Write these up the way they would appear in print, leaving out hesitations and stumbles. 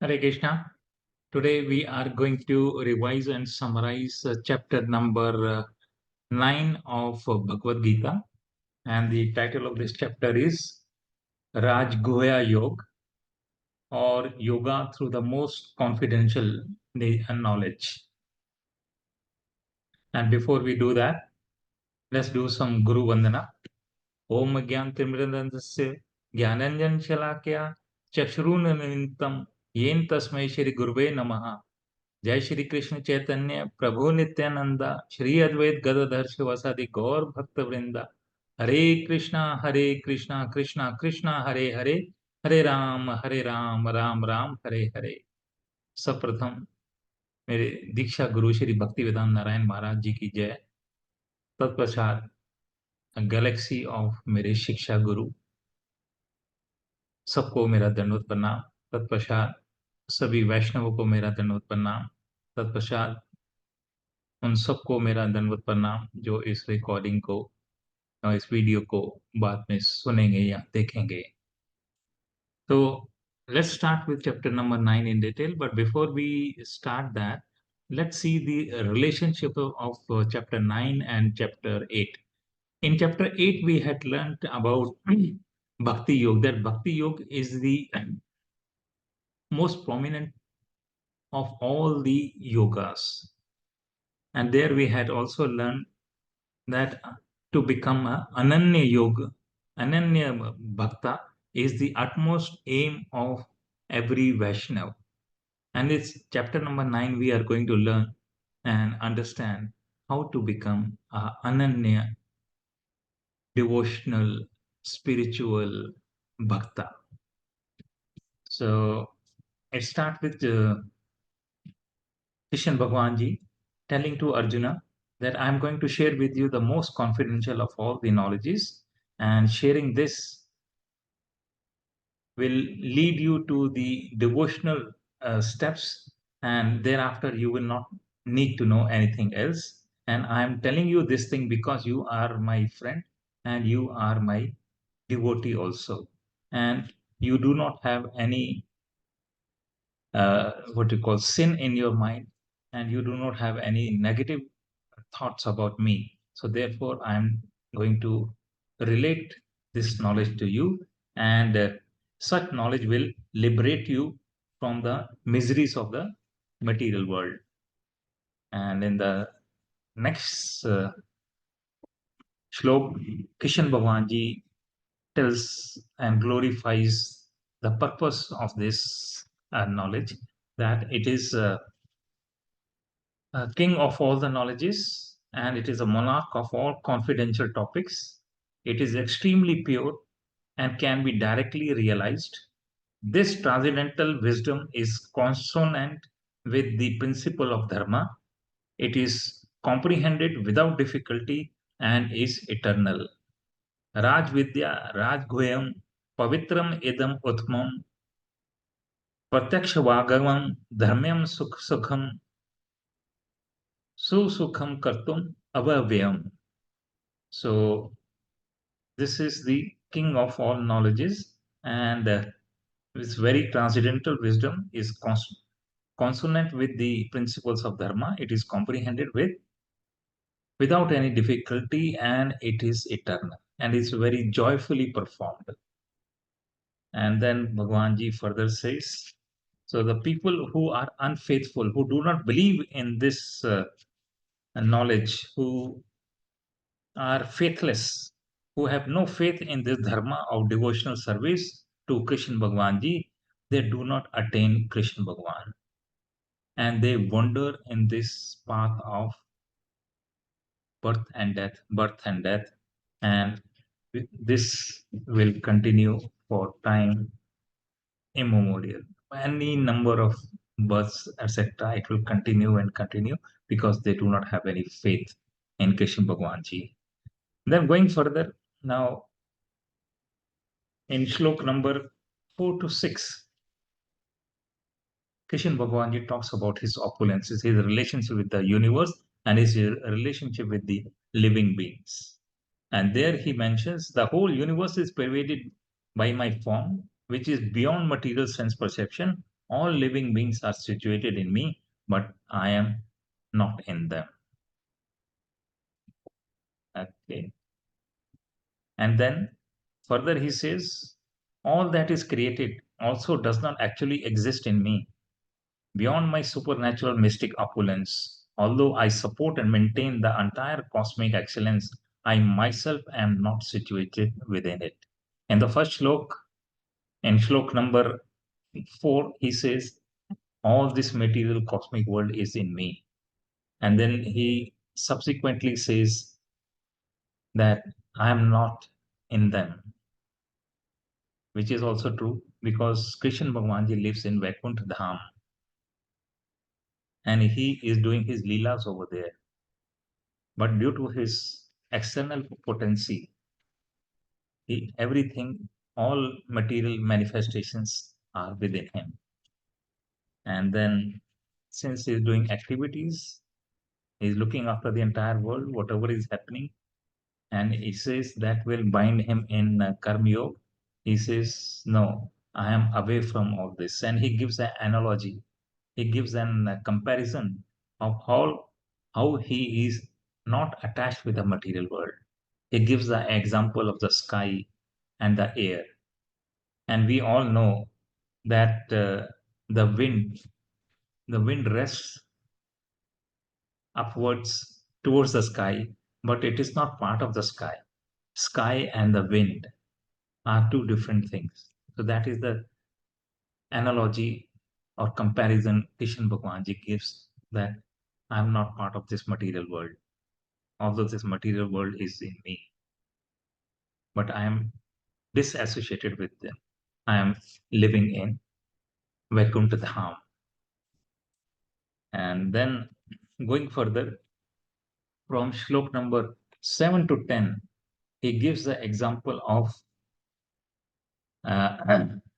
Hare Krishna. Today we are going to revise and summarize chapter number 9 of Bhagavad Gita. And the title of this chapter is Rajguhya Yoga, or Yoga through the most confidential knowledge. And before we do that, let's do some Guru Vandana. Om Gyan Timridandasya Gyananjan Shalakya Chakshurunanitam Yen Tasmai Shri Guruve Namaha. जय श्री कृष्ण चैतन्य प्रभु नित्यानंद श्री अद्वैत गदाधर शिवासादि गौर भक्त वृंदा हरे कृष्णा कृष्णा कृष्णा हरे हरे हरे राम राम राम हरे हरे। सर्वप्रथम मेरे दीक्षा गुरु श्री भक्ति वेदांत नारायण महाराज जी की जय। तत्पश्चात Galaxy of मेरे शिक्षा गुरु सबको मेरा दंडवत प्रणाम। तत्पश्चात सभी वैष्णवों को मेरा दंडवत प्रणाम। तत्पश्चात उन सबको मेरा दंडवत प्रणाम जो इस रिकॉर्डिंग को और इस वीडियो को बाद में सुनेंगे या देखेंगे। तो let's start with chapter number 9 in detail, but before we start that, let's see the relationship of chapter 9 and chapter 8. In chapter 8 we had learned about bhakti yoga, that bhakti yoga is the most prominent of all the yogas, and there we had also learned that to become a Ananya Yoga, Ananya Bhakta is the utmost aim of every Vaishnav. And it's chapter number 9, we are going to learn and understand how to become a Ananya, devotional, spiritual Bhakta. So it starts with Krishna Bhagwan Ji telling to Arjuna that I'm going to share with you the most confidential of all the knowledges, and sharing this will lead you to the devotional steps, and thereafter you will not need to know anything else. And I am telling you this thing because you are my friend and you are my devotee also, and you do not have any what you call sin in your mind, and you do not have any negative thoughts about me. So therefore, I am going to relate this knowledge to you, and such knowledge will liberate you from the miseries of the material world. And in the next shlok, Kishan Bhavan ji tells and glorifies the purpose of this knowledge, that it is king of all the knowledges, and it is a monarch of all confidential topics. It is extremely pure and can be directly realized. This transcendental wisdom is consonant with the principle of dharma. It is comprehended without difficulty and is eternal. Raj Vidya Rajguhyam Pavitram Idam Utmam Pratyakshavagavam Dharmyam Sukham Susukham Kartum Avavyam. So this is the king of all knowledges, and this very transcendental wisdom is consonant with the principles of dharma. It is comprehended without any difficulty, and it is eternal, and it's very joyfully performed. And then Bhagwan Ji further says, so the people who are unfaithful, who do not believe in this knowledge, who are faithless, who have no faith in this dharma of devotional service to Krishna Bhagwan Ji, they do not attain Krishna Bhagwan, and they wander in this path of birth and death, and this will continue for time immemorial. Any number of births, etc., it will continue and continue because they do not have any faith in Krishna Bhagwan Ji. Then going further, now in shlok number 4 to 6, Krishna Bhagwan Ji talks about his opulences, his relationship with the universe, and his relationship with the living beings. And there he mentions the whole universe is pervaded by my form, which is beyond material sense perception. all living beings are situated in me, but I am not in them. Okay. And then further he says, all that is created also does not actually exist in me. Beyond my supernatural mystic opulence, although I support and maintain the entire cosmic excellence, I myself am not situated within it. In the first shlok, in shlok number 4, he says, all this material cosmic world is in me. And then he subsequently says that I am not in them, which is also true because Krishna Bhagwanji lives in Vaikuntha Dham and he is doing his leelas over there. But due to his external potency, everything, all material manifestations are within him. And then, since he's doing activities, he's looking after the entire world, whatever is happening, and he says that will bind him in Karma Yoga. He says, no, I am away from all this. And he gives an analogy, he gives an comparison of how he is not attached with the material world. He gives the example of the sky and the air. And we all know that the wind, the wind rests upwards towards the sky, but it is not part of the sky. Sky and the wind are two different things. So that is the analogy or comparison Kishan Bhagwanji gives, that I am not part of this material world. Although this material world is in me, but I am disassociated with them. I am living in Vaikuntha Dham. And then going further, from shlok number 7 to 10, he gives the example of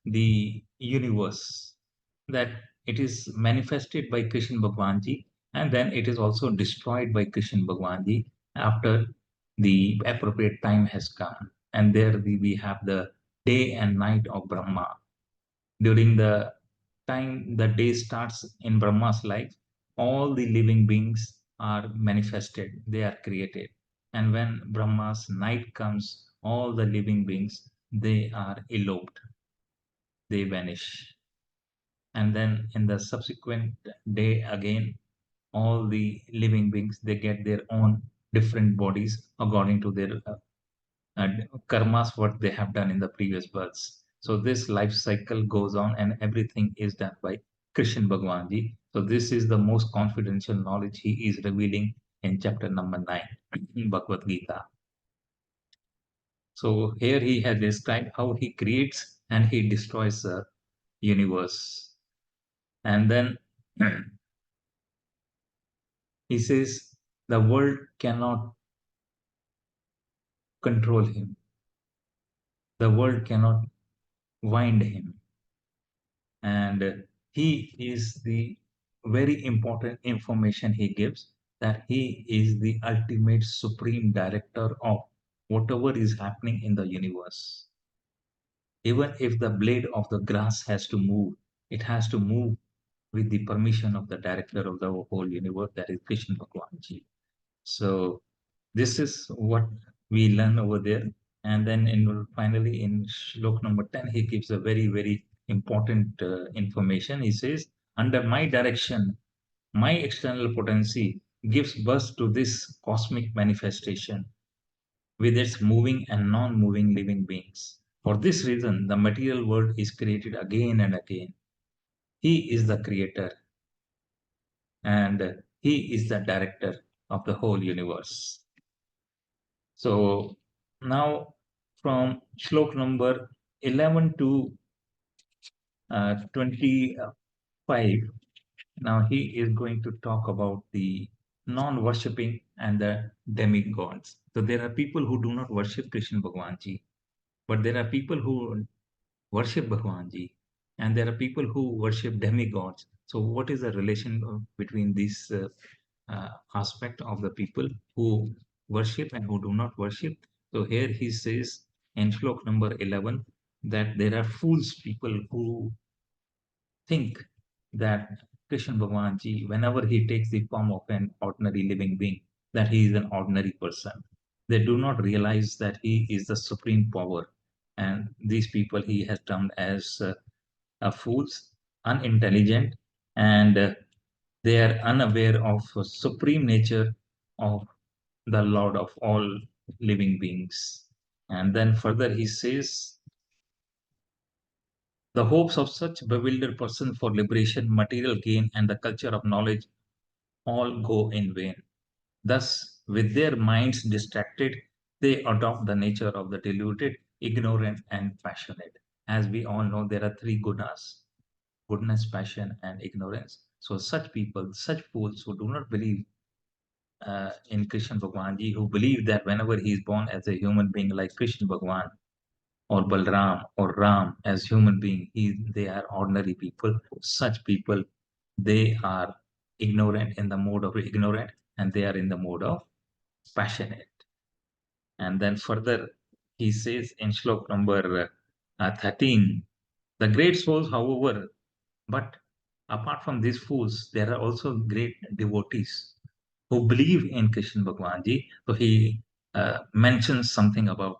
the universe, that it is manifested by Krishna Bhagwanji and then it is also destroyed by Krishna Bhagwanji after the appropriate time has come. And there we have the day and night of Brahma. During the time the day starts in Brahma's life, all the living beings are manifested, they are created. And when Brahma's night comes, all the living beings, they are eloped, they vanish. And then in the subsequent day again, all the living beings, they get their own different bodies according to their karmas, what they have done in the previous births. So this life cycle goes on and everything is done by Krishna Bhagwanji. So this is the most confidential knowledge he is revealing in chapter number 9 in Bhagavad Gita. So here he has described how he creates and he destroys the universe. And then he says the world cannot control him. The world cannot wind him. And he is the very important information he gives, that he is the ultimate supreme director of whatever is happening in the universe. Even if the blade of the grass has to move, it has to move with the permission of the director of the whole universe, that is Krishna Bhagwanji. So this is what we learn over there. And then finally in shlok number 10, he gives a very, very important information. He says, under my direction, my external potency gives birth to this cosmic manifestation with its moving and non-moving living beings. For this reason, the material world is created again and again. He is the creator and he is the director of the whole universe. So now from shlok number 11 to 25, now he is going to talk about the non-worshipping and the demigods. So there are people who do not worship Krishna Bhagwanji, but there are people who worship Bhagwanji, and there are people who worship demigods. So what is the relation between these aspect of the people who worship and who do not worship? So here he says in shlok number 11 that there are fools people who think that Krishna Bhagwan ji, whenever he takes the form of an ordinary living being, that he is an ordinary person. They do not realize that he is the supreme power. And these people he has termed as fools, unintelligent, and they are unaware of supreme nature of the Lord of all living beings. And then further he says, the hopes of such bewildered person for liberation, material gain, and the culture of knowledge all go in vain. Thus, with their minds distracted, they adopt the nature of the deluded, ignorant, and passionate. As we all know, there are three gunas: goodness, passion, and ignorance. So, such people, such fools who do not believe in Krishna Bhagwan ji, who believe that whenever he is born as a human being like Krishna Bhagwan or Balram or Ram as human being, they are ordinary people. Such people, they are ignorant, in the mode of ignorant, and they are in the mode of passionate. And then further, he says in shlok number 13, the great souls, however, but apart from these fools, there are also great devotees who believe in Krishna Bhagwan ji. So he mentions something about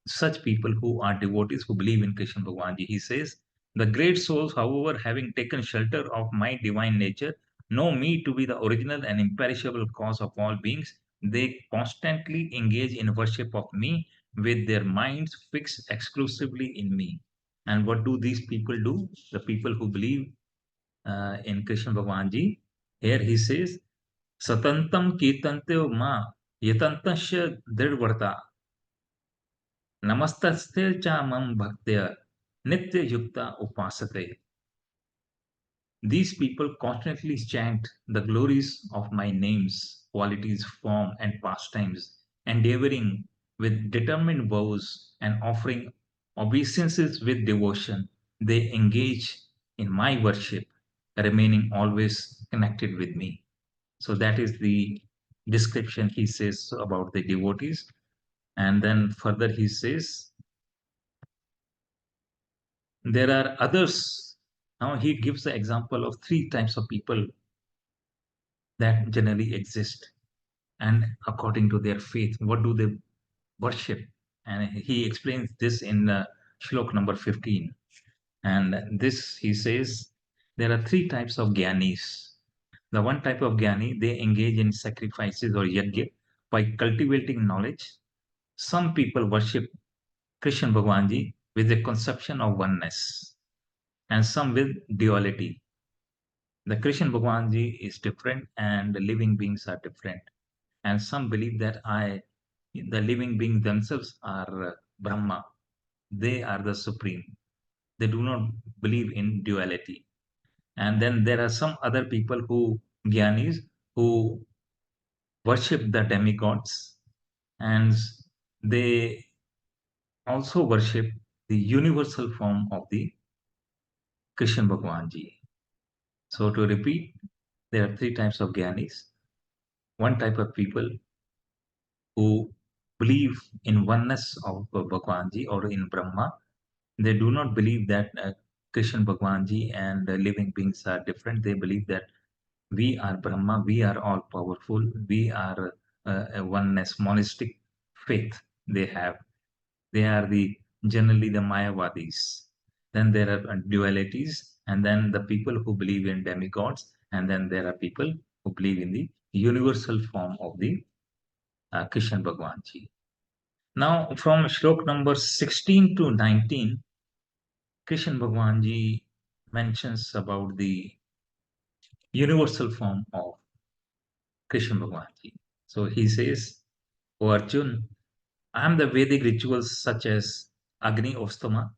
such people who are devotees who believe in Krishna Bhagwan ji. He says, the great souls, however, having taken shelter of my divine nature, know me to be the original and imperishable cause of all beings. They constantly engage in worship of me with their minds fixed exclusively in me. And what do these people do? The people who believe in Krishna Bhagwan ji, here he says, Satantam कीर्तन्ते ma yatantasya दृढ़व्रता नमस्तस्ते च मम भक्त्या nitya yukta upasate. These people constantly chant the glories of my names, qualities, form, and pastimes, endeavoring with determined vows and offering obeisances with devotion. They engage in my worship, remaining always connected with me. So that is the description he says about the devotees. And then further he says, there are others. Now he gives the example of three types of people that generally exist. And according to their faith, what do they worship? And he explains this in shlok number 15. And this, he says, there are three types of gyanis. The one type of gyani, they engage in sacrifices or yajna by cultivating knowledge. Some people worship Krishna Bhagwan ji with a conception of oneness, and some with duality. The Krishna Bhagwan ji is different and the living beings are different. And some believe that the living beings themselves are Brahma. They are the supreme. They do not believe in duality. And then there are some other people who, Gyanis, who worship the demigods, and they also worship the universal form of the Krishna Bhagwan ji. So to repeat, there are three types of Gyanis. One type of people who believe in oneness of Bhagwan ji or in Brahma. They do not believe that Krishna Bhagwan ji and living beings are different. They believe that we are Brahma, we are all powerful, we are a oneness, monistic faith they have. They are the generally the Mayavadis. Then there are dualities, and then the people who believe in demigods, and then there are people who believe in the universal form of the Krishna Bhagwan ji. Now, from shlok number 16 to 19, Krishna Bhagwan ji mentions about the universal form of Krishna Bhagwan ji. So he says, O Arjun, I am the Vedic rituals such as Agni Ostama.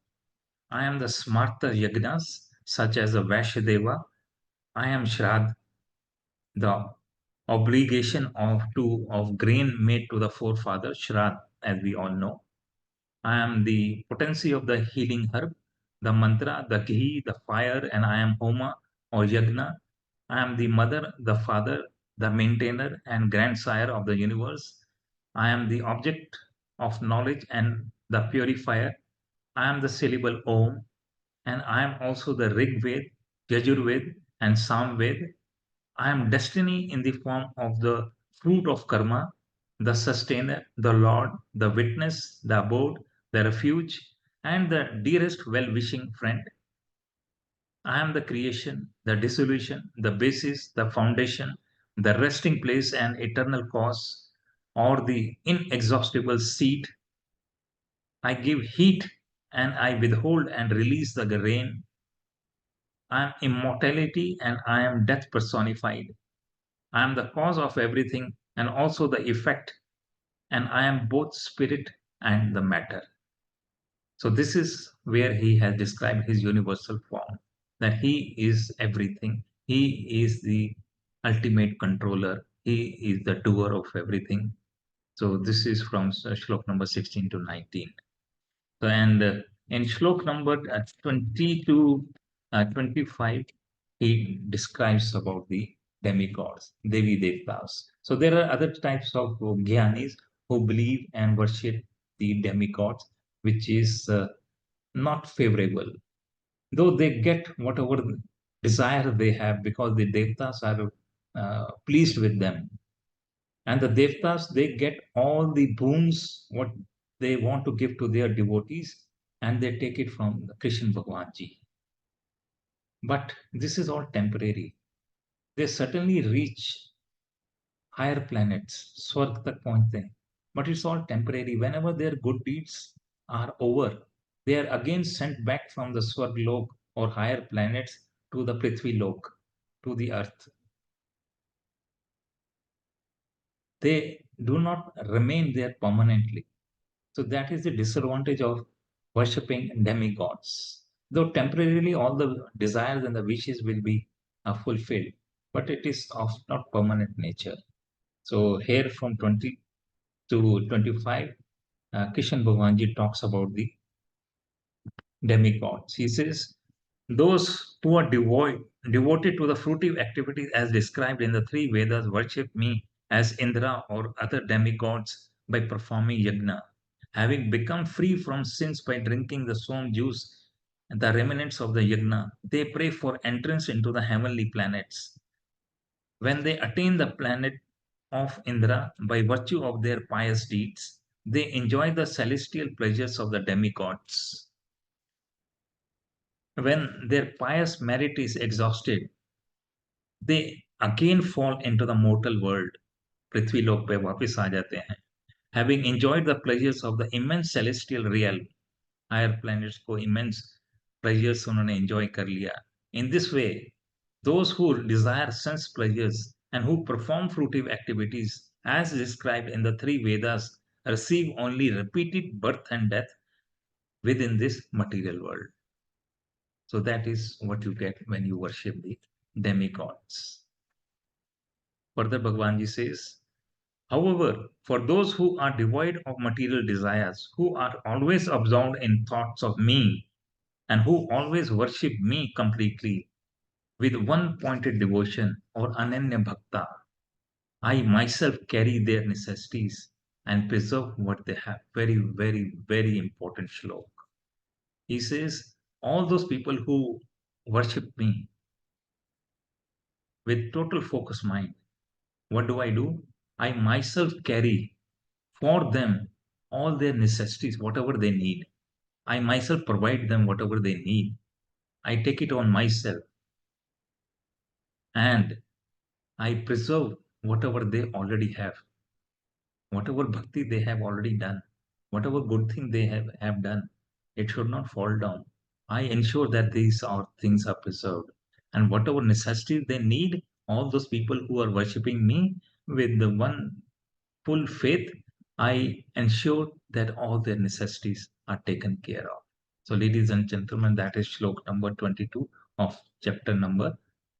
I am the Smarta Yagnas such as the Vashadeva. I am Shrad, the obligation of grain made to the forefathers, Shrad, as we all know. I am the potency of the healing herb, the mantra, the ghee, the fire, and I am Homa or Yagna. I am the mother, the father, the maintainer, and grandsire of the universe. I am the object of knowledge and the purifier. I am the syllable Om, and I am also the Rig Ved, Yajurved, and Samved. I am destiny in the form of the fruit of karma, the sustainer, the Lord, the witness, the abode, the refuge, and the dearest well wishing friend. I am the creation, the dissolution, the basis, the foundation, the resting place and eternal cause, or the inexhaustible seat. I give heat and I withhold and release the rain. I am immortality and I am death personified. I am the cause of everything and also the effect, and I am both spirit and the matter. So, this is where he has described his universal form, that he is everything. He is the ultimate controller. He is the doer of everything. So, this is from Shlok number 16 to 19. So, and in Shlok number 20 to 25, he describes about the demigods, Devi Devtas. So, there are other types of Gyanis who believe and worship the demigods, which is not favorable, though they get whatever desire they have because the devtas are pleased with them, and the devtas they get all the boons what they want to give to their devotees, and they take it from Krishna Bhagwanji. But this is all temporary. They certainly reach higher planets, swarg tak pahunchte hain, but it's all temporary. Whenever their good deeds are over, they are again sent back from the swarg lok or higher planets to the prithvi lok, to the earth. They do not remain there permanently. So that is the disadvantage of worshipping demigods. Though temporarily all the desires and the wishes will be fulfilled, but it is of not permanent nature. So here from 20 to 25, Kishan Bhagwanji talks about the demigods. He says, those who are devoted to the fruitive activities as described in the three Vedas worship me as Indra or other demigods by performing yajna. Having become free from sins by drinking the som juice, the remnants of the yajna, they pray for entrance into the heavenly planets. When they attain the planet of Indra by virtue of their pious deeds, they enjoy the celestial pleasures of the demigods. When their pious merit is exhausted, they again fall into the mortal world. पृथ्वी लोक पे वापस आ जाते हैं. Having enjoyed the pleasures of the immense celestial realm, higher planets को immense pleasures उन्होंने enjoy कर लिया. In this way, those who desire sense pleasures and who perform fruitive activities as described in the three Vedas receive only repeated birth and death within this material world. So that is what you get when you worship the demigods. Further, Bhagwanji says, however, for those who are devoid of material desires, who are always absorbed in thoughts of me, and who always worship me completely with one pointed devotion or ananya bhakta, I myself carry their necessities and preserve what they have. Very, very, very important shlok. He says, all those people who worship me with total focus mind, what do I do? I myself carry for them all their necessities, whatever they need. I myself provide them whatever they need. I take it on myself and I preserve whatever they already have, whatever bhakti they have already done, whatever good thing they have done. It should not fall down. I ensure that these are things are preserved. And whatever necessities they need, all those people who are worshipping me with the one full faith, I ensure that all their necessities are taken care of. So, ladies and gentlemen, that is shlok number 22 of chapter number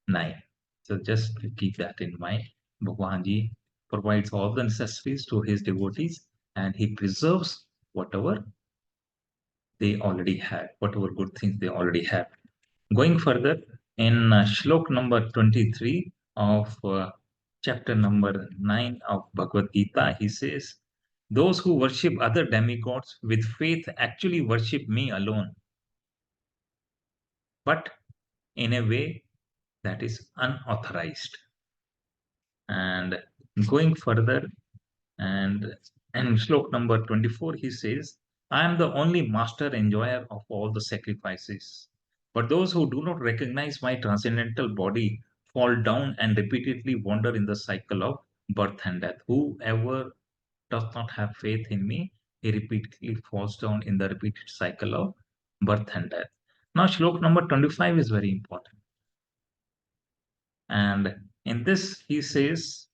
9. So, just to keep that in mind, Bhagwanji provides all the necessities to his devotees and he preserves whatever they already have, whatever good things they already have. Going further, in shlok number 23 of chapter number 9 of Bhagavad Gita, he says, those who worship other demigods with faith actually worship me alone. But in a way that is unauthorized. And going further, and in slok number 24, he says, I am the only master enjoyer of all the sacrifices. But those who do not recognize my transcendental body fall down and repeatedly wander in the cycle of birth and death. Whoever does not have faith in me, he repeatedly falls down in the repeated cycle of birth and death. Now, Shlok number 25 is very important. And in this, he says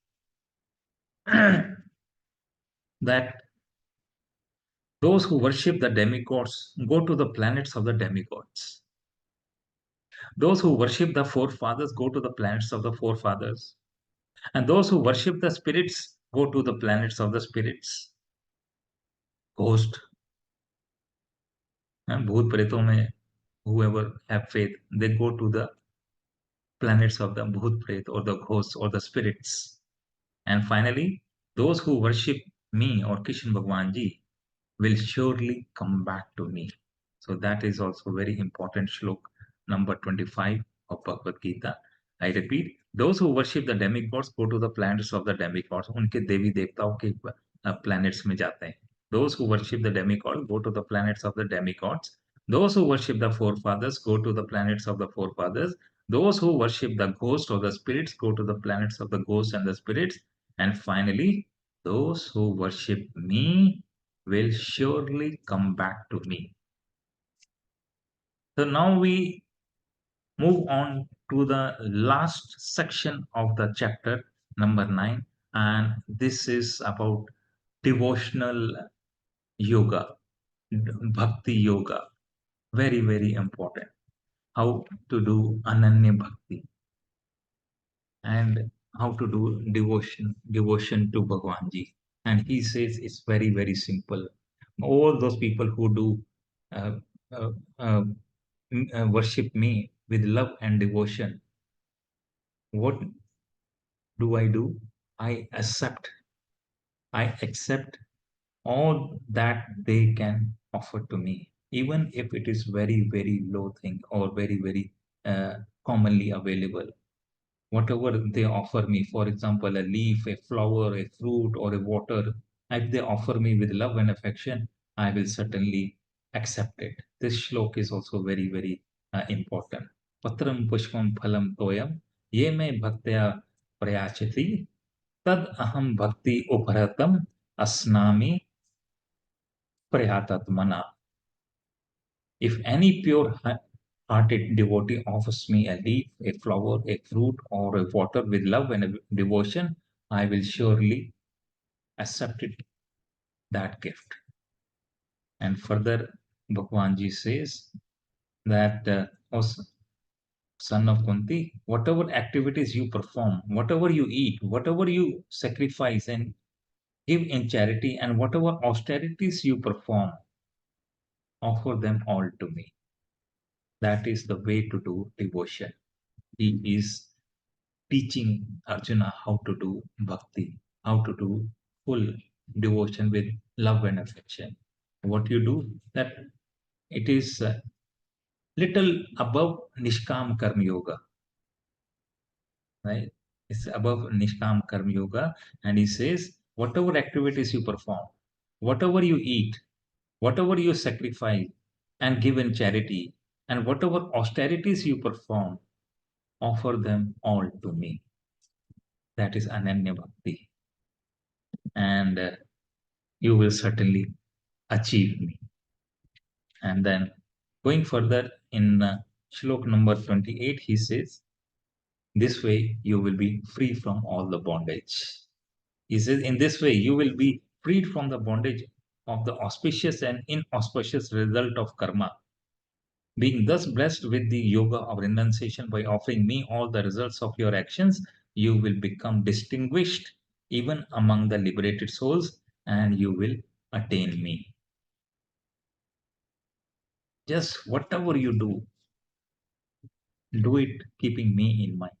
that those who worship the demigods go to the planets of the demigods. Those who worship the forefathers go to the planets of the forefathers. And those who worship the spirits go to the planets of the spirits. Ghost, भूत प्रेतों में, whoever have faith, they go to the planets of the Bhut Pret or the ghosts or the spirits. And finally, those who worship me or Kishan Bhagwan Ji will surely come back to me. So that is also very important shlok number 25 of Bhagavad Gita. I repeat, those who worship the demigods go to the planets of the demigods. उनके देवी देवताओं के planets में जाते हैं. Those who worship the demigods go to the planets of the demigods. Those who worship the forefathers go to the planets of the forefathers. Those who worship the ghosts or the spirits go to the planets of the ghosts and the spirits. And finally, those who worship me will surely come back to me. So now we move on to the last section of the chapter number 9, and this is about devotional yoga, bhakti yoga. Very, very important. How to do Ananya Bhakti and how to do devotion to Bhagwan Ji. And he says it's very, very simple. All those people who do uh, uh, uh, worship me with love and devotion, what do I do? I accept. I accept all that they can offer to me, even if it is very, very low thing or very, very commonly available. Whatever they offer me, for example, a leaf, a flower, a fruit, or a water, if they offer me with love and affection, I will certainly accept it. This shlok is also very, very important. Patram pushpam phalam toyam ye me bhaktya prayachati tad aham bhakti uparatam asnami prayatatmana. If any pure hearted devotee offers me a leaf, a flower, a fruit, or a water with love and devotion, I will surely accept it, that gift. And further, Bhagwanji says that, son of Kunti, whatever activities you perform, whatever you eat, whatever you sacrifice and give in charity, and whatever austerities you perform, offer them all to me. That is the way to do devotion. He is teaching Arjuna how to do bhakti, how to do full devotion with love and affection. What you do, that it is little above Nishkam Karma Yoga, right? It's above Nishkam Karma Yoga, and he says, whatever activities you perform, whatever you eat, whatever you sacrifice and give in charity, and whatever austerities you perform, offer them all to me. That is Ananya Bhakti. And you will certainly achieve me. And then going further in Shlok number 28, he says, this way you will be free from all the bondage. He says, in this way you will be freed from the bondage of the auspicious and inauspicious result of karma. Being thus blessed with the yoga of renunciation by offering me all the results of your actions, you will become distinguished even among the liberated souls and you will attain me. Just whatever you do it keeping me in mind,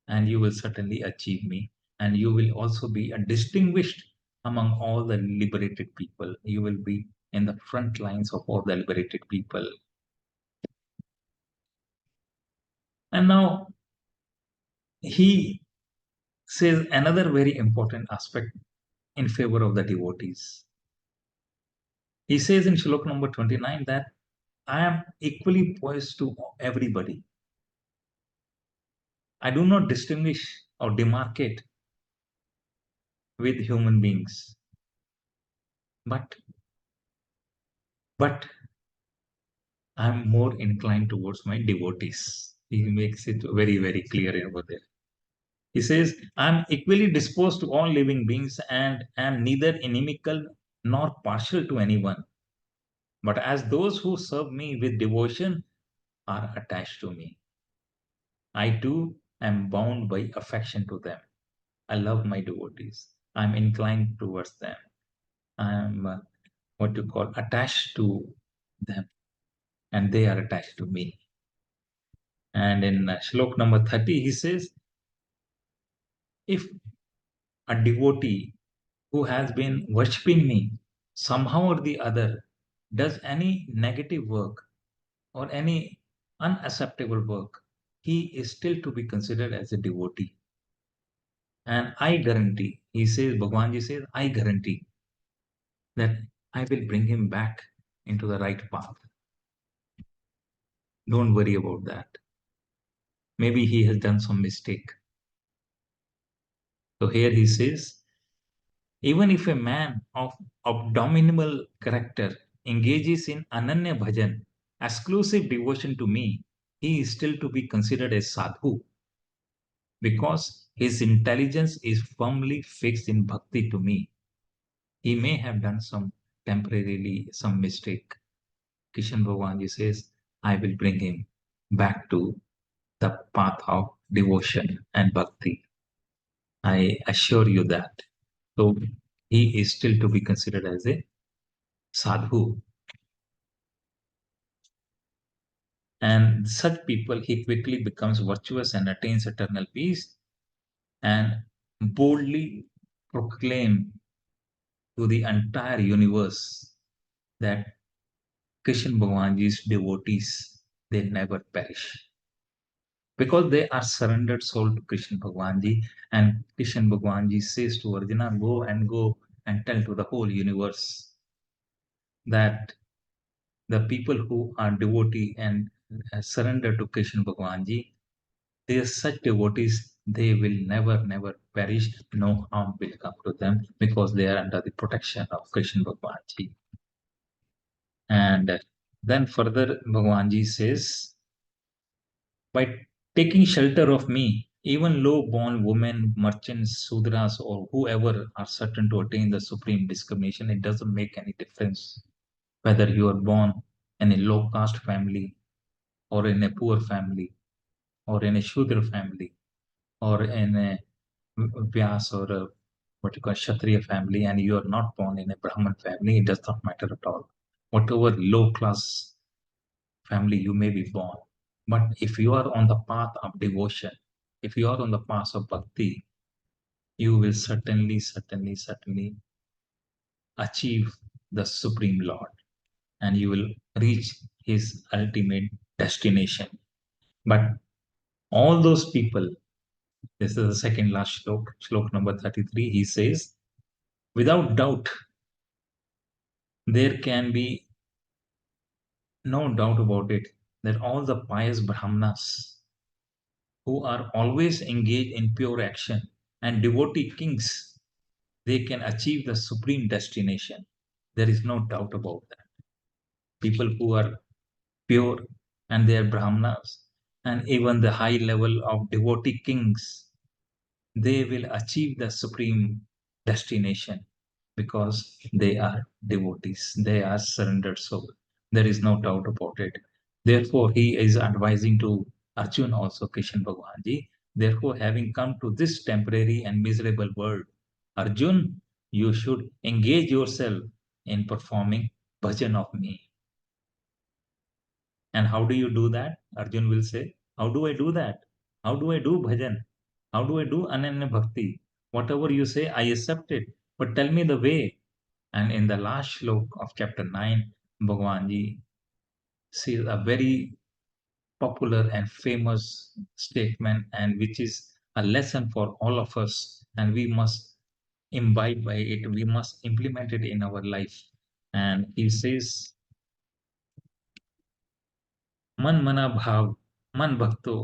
and you will certainly achieve me. And you will also be a distinguished among all the liberated people. You will be in the front lines of all the liberated people. And now he says another very important aspect in favor of the devotees. He says in Shlok number 29 that I am equally poised to everybody. I do not distinguish or demarcate with human beings. But but I'm more inclined towards my devotees. He makes it very, very clear over there. He says, I'm equally disposed to all living beings and am neither inimical nor partial to anyone. But as those who serve me with devotion are attached to me, I too am bound by affection to them. I love my devotees. I'm inclined towards them. I'm what you call attached to them, and they are attached to me. And in Shlok number 30, he says, if a devotee who has been worshipping me somehow or the other does any negative work or any unacceptable work, he is still to be considered as a devotee. And I guarantee, he says, Bhagwanji says, I guarantee that I will bring him back into the right path. Don't worry about that. Maybe he has done some mistake. So here he says, even if a man of abominable character engages in ananya bhajan, exclusive devotion to me, he is still to be considered a sadhu because his intelligence is firmly fixed in bhakti to me. He may have done some temporarily some mistake. Kishan Bhagwanji says, I will bring him back to the path of devotion and bhakti. I assure you that. So he is still to be considered as a sadhu. And such people, he quickly becomes virtuous and attains eternal peace and boldly proclaim to the entire universe that Krishna Bhagwanji's devotees, they never perish. Because they are surrendered soul to Krishna Bhagwanji, and Krishna Bhagwanji says to Arjuna, go and tell to the whole universe that the people who are devotee and surrender to Krishna Bhagwanji, they are such devotees, they will never, never perish. No harm will come to them because they are under the protection of Krishna Bhagwanji. And then further, Bhagwanji says, by taking shelter of me, even low born women, merchants, Sudras, or whoever are certain to attain the supreme discrimination, it doesn't make any difference whether you are born in a low caste family or in a poor family or in a Shudra family or in a Vyas or a what you call Kshatriya family and you are not born in a Brahman family, it does not matter at all. Whatever low class family you may be born, but if you are on the path of devotion, if you are on the path of bhakti, you will certainly achieve the Supreme Lord and you will reach his ultimate destination. But all those people, this is the second last shlok, shlok number 33, he says, without doubt, there can be no doubt about it that all the pious Brahmanas who are always engaged in pure action and devotee kings, they can achieve the supreme destination. There is no doubt about that. People who are pure and they are Brahmanas and even the high level of devotee kings, they will achieve the supreme destination because they are devotees, they are surrendered soul. There is no doubt about it. Therefore, he is advising to Arjun also, Krishan Bhagwanji. Therefore, having come to this temporary and miserable world, Arjun, you should engage yourself in performing bhajan of me. And how do you do that? Arjun will say, how do I do that? How do I do bhajan? How do I do Ananya Bhakti? Whatever you say, I accept it. But tell me the way. And in the last shlok of chapter 9, Bhagwanji says a very popular and famous statement, and which is a lesson for all of us, and we must imbibe by it, we must implement it in our life. And he says, मन मना भाव मन भक्तो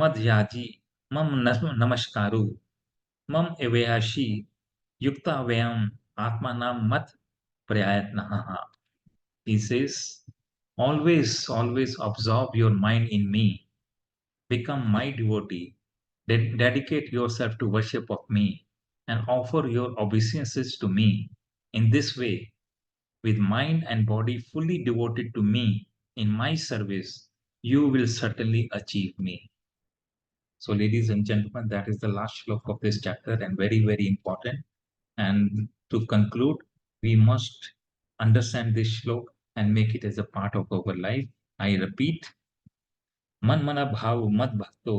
मद याजी मम नमस्कारु मम एवयाशी युक्ता व्ययम आत्मानाम मत प्रयत्नः. He says, always absorb your mind in me, become my devotee, dedicate yourself to worship of me, and offer your obeisances to me. In this way, with mind and body fully devoted to me in my service, you will certainly achieve me. So, ladies and gentlemen, that is the last shlok of this chapter and very important. And to conclude, we must understand this shlok and make it as a part of our life. I repeat, मन मना भाव मद भक्तो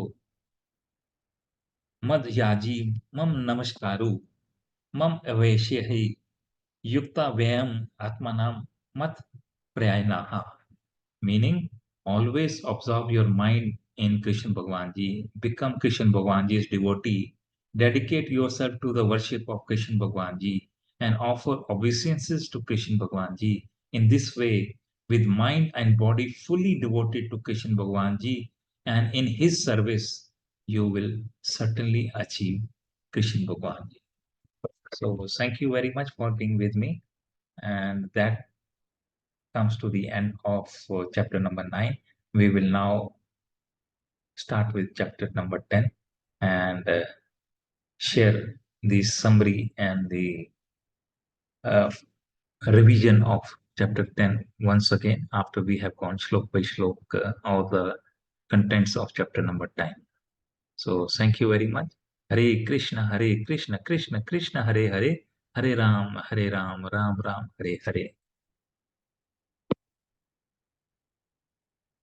मद याजी मम नमस्कारु मम अवैश्य ही yukta vyayam atmanam mat prayanaha. Meaning, always observe your mind in Krishna Bhagwan Ji, become Krishna Bhagwan Ji's devotee, dedicate yourself to the worship of Krishna Bhagwan Ji, and offer obeisances to Krishna Bhagwan Ji. In this way, with mind and body fully devoted to Krishna Bhagwan Ji and in his service, you will certainly achieve Krishna Bhagwan Ji. So, thank you very much for being with me. And that comes to the end of chapter number 9. We will now start with chapter number 10 and share the summary and the uh, revision of chapter 10 once again after we have gone shlok by shlok all the contents of chapter number 10. So thank you very much. Hare Krishna, Hare Krishna, Krishna Krishna, Hare Hare, Hare Ram, Ram Ram, Hare Hare.